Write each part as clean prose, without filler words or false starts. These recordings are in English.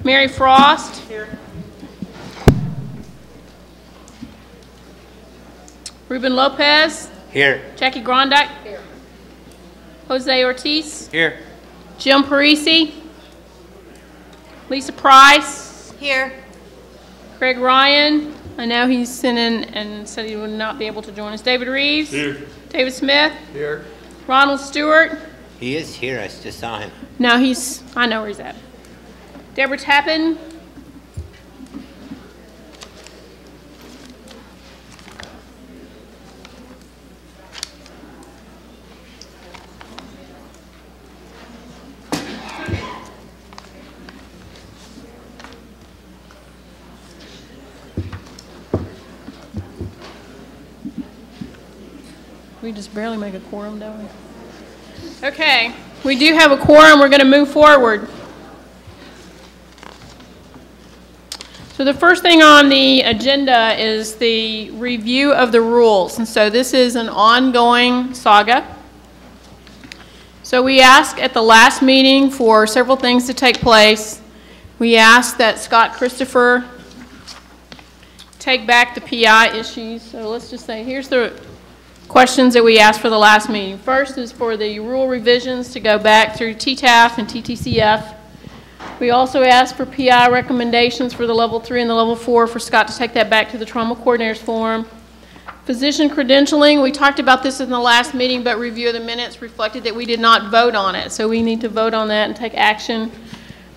Mary Frost. Here. Ruben Lopez. Here. Jackie Grondak. Here. Jose Ortiz. Here. Jim Parisi. Lisa Price. Here. Craig Ryan. I know he's sent in and said he would not be able to join us. David Reeves. Here. David Smith. Here. Ronald Stewart. He is here. I just saw him. No, I know where he's at. Deborah Tappan. We just barely make a quorum, don't we? Okay, we do have a quorum. We're going to move forward. So the first thing on the agenda is the review of the rules. And so this is an ongoing saga. So we asked at the last meeting for several things to take place. We asked that Scott Christopher take back the PI issues. So let's just say, here's the questions that we asked for the last meeting. First is for the rule revisions to go back through TTAF and TTCF. We also asked for PI recommendations for the level 3 and the level 4 for Scott to take that back to the trauma coordinators forum. Physician credentialing, we talked about this in the last meeting, but review of the minutes reflected that we did not vote on it. So we need to vote on that and take action.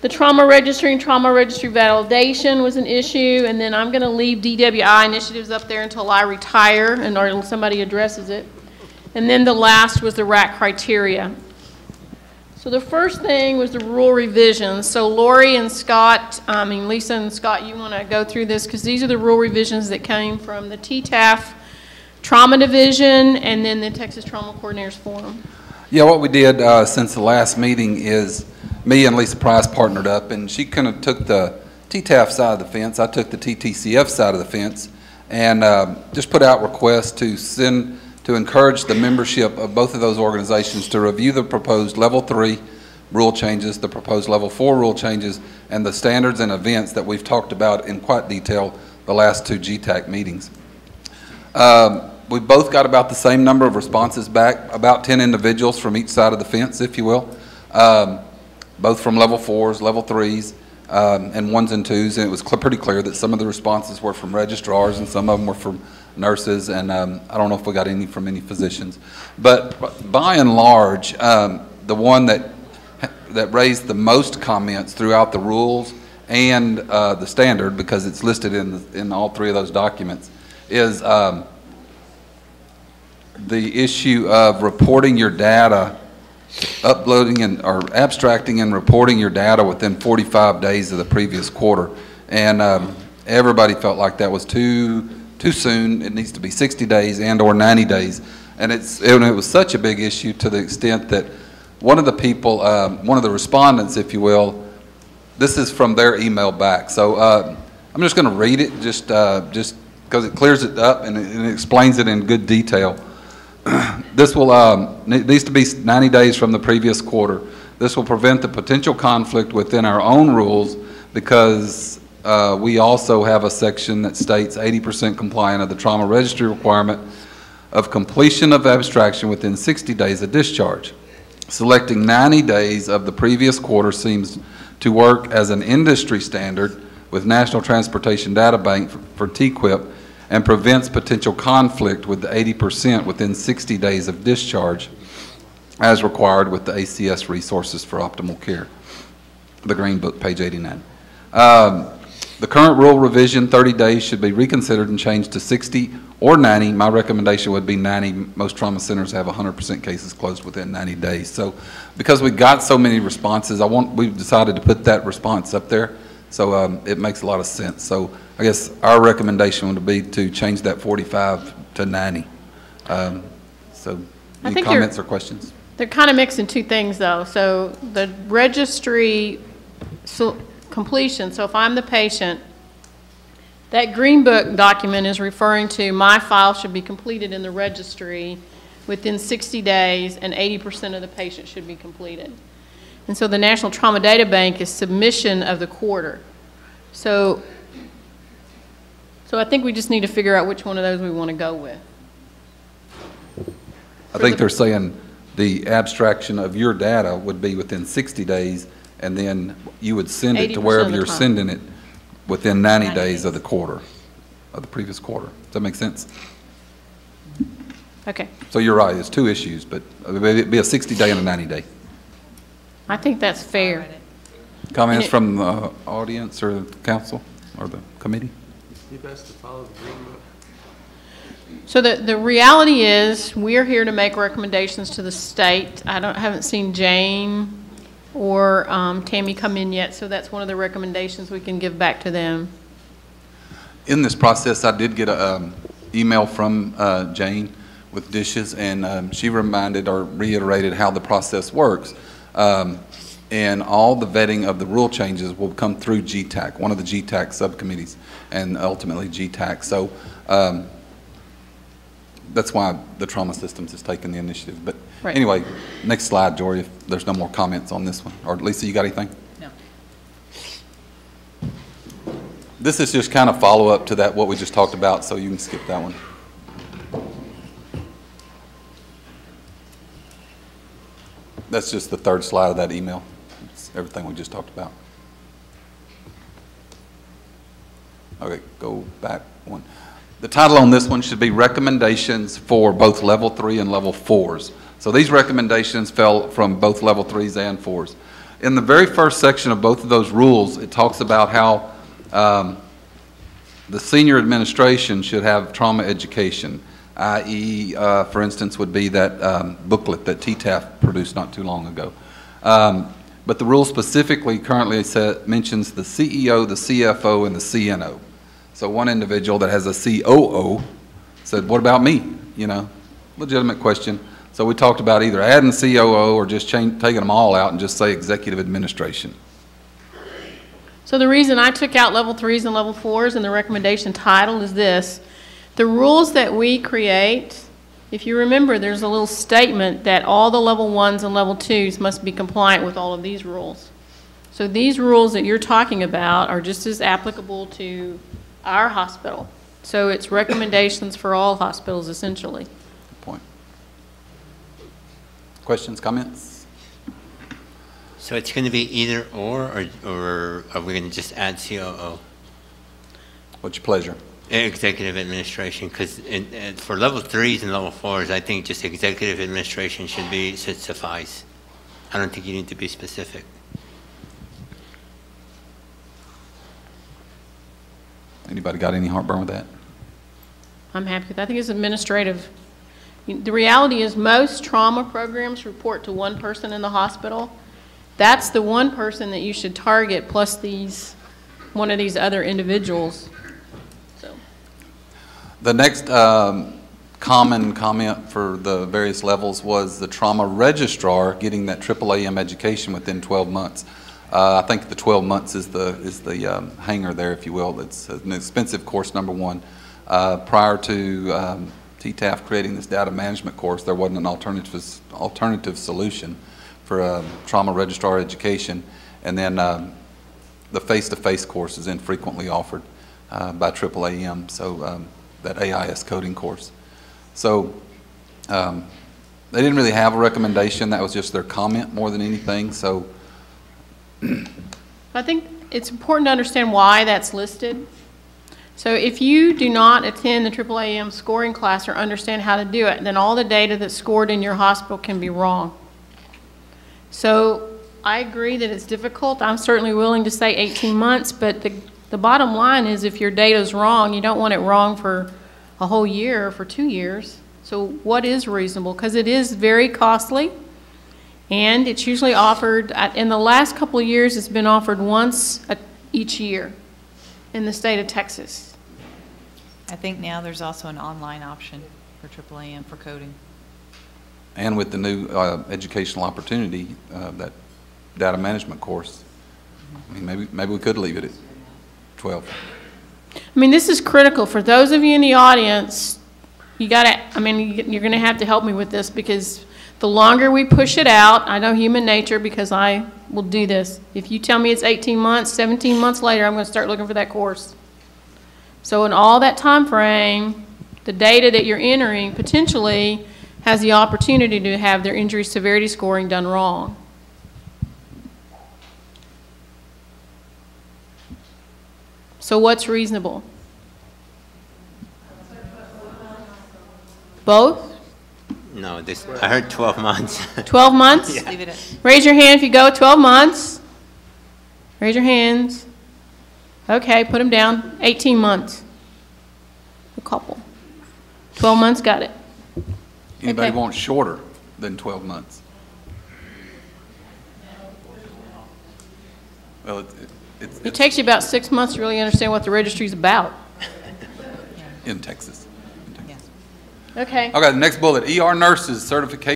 The trauma registry and trauma registry validation was an issue, and then I'm going to leave DWI initiatives up there until I retire and or somebody addresses it. And then the last was the RAC criteria. So the first thing was the rule revisions. So Lori and Scott, Lisa and Scott, you want to go through this because these are the rule revisions that came from the TTAF Trauma Division and then the Texas Trauma Coordinators Forum. Yeah, what we did since the last meeting is me and Lisa Price partnered up, and she kind of took the TTAF side of the fence. I took the TTCF side of the fence, and just put out requests to encourage the membership of both of those organizations to review the proposed level 3 rule changes, the proposed level 4 rule changes, and the standards and events that we've talked about in quite detail the last 2 GETAC meetings. We both got about the same number of responses back, about 10 individuals from each side of the fence, if you will. Both from level 4s, level 3s, and 1s and 2s, and it was pretty clear that some of the responses were from registrars and some of them were from nurses, and I don't know if we got any from any physicians. But by and large, the one that raised the most comments throughout the rules and the standard, because it's listed in all 3 of those documents, is the issue of reporting your data, uploading or abstracting and reporting your data within 45 days of the previous quarter. And everybody felt like that was too soon. It needs to be 60 days and or 90 days. And it was such a big issue to the extent that one of the people, one of the respondents, if you will, this is from their email back. So I'm just going to read it just because it clears it up and it explains it in good detail. This will needs to be 90 days from the previous quarter. This will prevent the potential conflict within our own rules because we also have a section that states 80% compliant of the trauma registry requirement of completion of abstraction within 60 days of discharge. Selecting 90 days of the previous quarter seems to work as an industry standard with National Transportation Data Bank for TQIP and prevents potential conflict with the 80% within 60 days of discharge as required with the ACS resources for optimal care. The Green Book, page 89. The current rule revision, 30 days, should be reconsidered and changed to 60 or 90. My recommendation would be 90. Most trauma centers have 100% cases closed within 90 days. So because we got so many responses, we've decided to put that response up there. So it makes a lot of sense. So I guess our recommendation would be to change that 45 to 90. So any comments or questions? They're kind of mixing 2 things though. So the registry completion, so if I'm the patient, that Green Book document is referring to my file should be completed in the registry within 60 days and 80% of the patient should be completed. And so the National Trauma Data Bank is submission of the quarter. So I think we just need to figure out which one of those we want to go with. I think they're saying the abstraction of your data would be within 60 days, and then you would send it to 80% wherever of the you're time. sending it within 90 days of the quarter, of the previous quarter. Does that make sense? Okay. So you're right, it's two issues, but it'd be a 60-day and a 90-day. I think that's fair. Comments from the audience or the council or the committee? You best to follow the green book. So the reality is, we're here to make recommendations to the state. Haven't seen Jane or Tammy come in yet, so that's one of the recommendations we can give back to them. In this process, I did get an email from Jane with dishes, and she reminded or reiterated how the process works. And all the vetting of the rule changes will come through GETAC, one of the GETAC subcommittees, and ultimately GETAC. So that's why the trauma systems is taking the initiative. But Right. anyway, next slide, Jory, if there's no more comments on this one. Or Lisa, you got anything? No. This is just kind of follow-up to that, what we just talked about, so you can skip that one. That's just the third slide of that email. It's everything we just talked about. Okay, go back one. The title on this one should be Recommendations for both Level 3 and Level 4s. So these recommendations fell from both Level 3s and 4s. In the very first section of both of those rules, it talks about how the senior administration should have trauma education, i.e., for instance, would be that booklet that TTAF produced not too long ago. But the rule specifically currently mentions the CEO, the CFO, and the CNO. So one individual that has a COO said, what about me? You know, legitimate question. So we talked about either adding COO or just taking them all out and just say executive administration. So the reason I took out level 3s and level 4s in the recommendation title is this. The rules that we create, if you remember, there's a little statement that all the level 1s and level 2s must be compliant with all of these rules. So these rules that you're talking about are just as applicable to our hospital. So it's recommendations for all hospitals, essentially. Good point. Questions, comments? So it's going to be either or are we going to just add COO? What's your pleasure? Executive administration, because for level 3s and level 4s, I think just executive administration should suffice. I don't think you need to be specific. Anybody got any heartburn with that? I'm happy with that. I think it's administrative. The reality is most trauma programs report to one person in the hospital. That's the one person that you should target plus one of these other individuals. So. The next common comment for the various levels was the trauma registrar getting that AAAM education within 12 months. I think the 12 months is the hanger there, if you will. It's an expensive course, number one. Prior to TTAF creating this data management course, there wasn't an alternative solution for trauma registrar education. And then the face-to-face course is infrequently offered by AAAM, so that AIS coding course. So they didn't really have a recommendation. That was just their comment more than anything. So I think it's important to understand why that's listed. So if you do not attend the AAAM scoring class or understand how to do it, then all the data that's scored in your hospital can be wrong. So I agree that it's difficult. I'm certainly willing to say 18 months, but the bottom line is if your data is wrong, you don't want it wrong for a whole year or for 2 years. So what is reasonable? Because it is very costly. And it's usually offered, in the last couple of years, it's been offered once each year in the state of Texas. I think now there's also an online option for AAAM for coding. and with the new educational opportunity, that data management course, I mean, maybe we could leave it at 12. I mean, this is critical. For those of you in the audience, you got to, I mean, you're going to have to help me with this because The longer we push it out, I know human nature because I will do this. If you tell me it's 18 months, 17 months later, I'm going to start looking for that course. So in all that time frame, the data that you're entering potentially has the opportunity to have their injury severity scoring done wrong. So what's reasonable? Both? No, I heard 12 months. 12 months? Leave it at, Raise your hand if you go 12 months. Raise your hands. Okay, put them down. 18 months. A couple. 12 months, got it. Anybody Okay. want shorter than 12 months? Well, It takes you about 6 months to really understand what the registry's about. in Texas. yes. Okay. Okay, the next bullet, ER nurses certification.